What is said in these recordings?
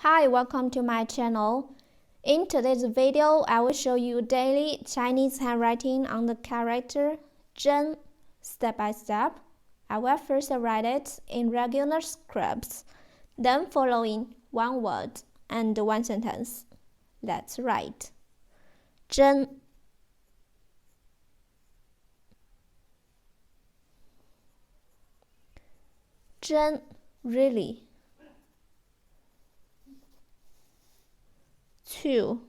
Hi, welcome to my channel. In today's video, I will show you daily Chinese handwriting on the character zhēn step by step. I will first write it in regular scripts, then following one word and one sentence. Let's write. zhēn, zhēn, really. 2.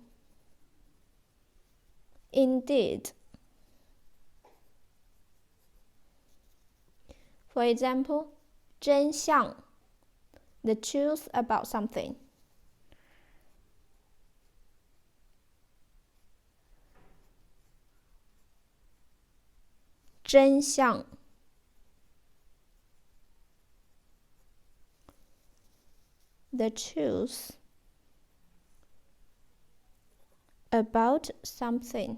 Indeed. For example, 真相, the truth about something. 真相 the truth about something.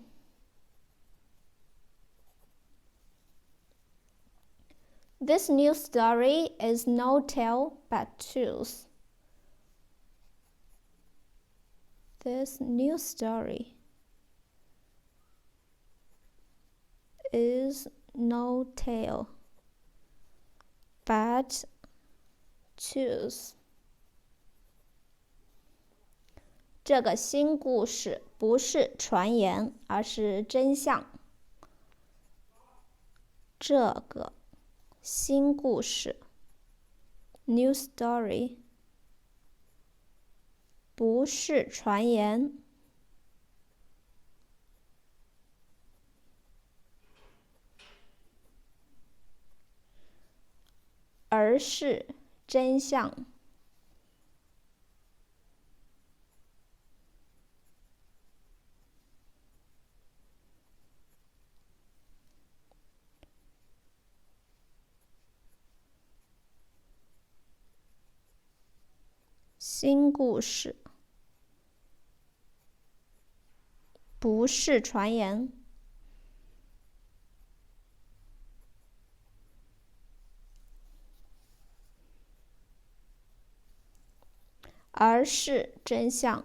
This new story is no tale but truth. This new story is no tale but truth. 这个新故事不是传言，而是真相。这个新故事 （new story） 不是传言，而是真相。新故事不是传言，而是真相。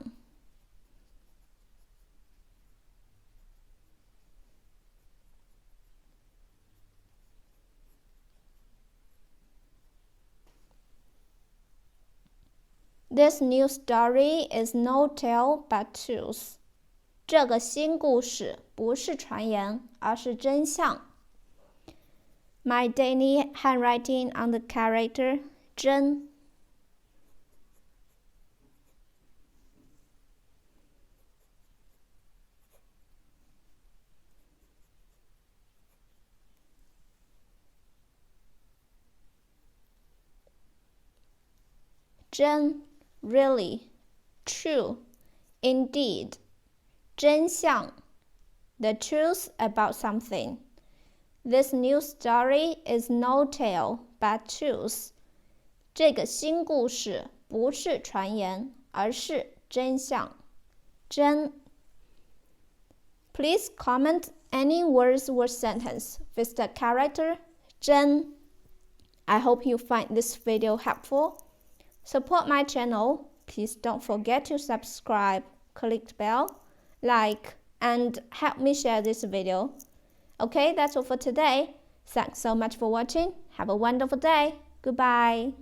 This new story is no tale but truth. 这个新故事不是传言，而是真相。My daily handwriting on the character 真。真 really, true, indeed, 真相 the truth about something. This new story is no tale but truth. 这个新故事不是传言，而是真相。真 Please comment any words or sentence with the character 真. I hope you find this video helpful. Support my channel. Please don't forget to subscribe, click the bell, like, and help me share this video. Okay, that's all for today. Thanks so much for watching. Have a wonderful day. Goodbye.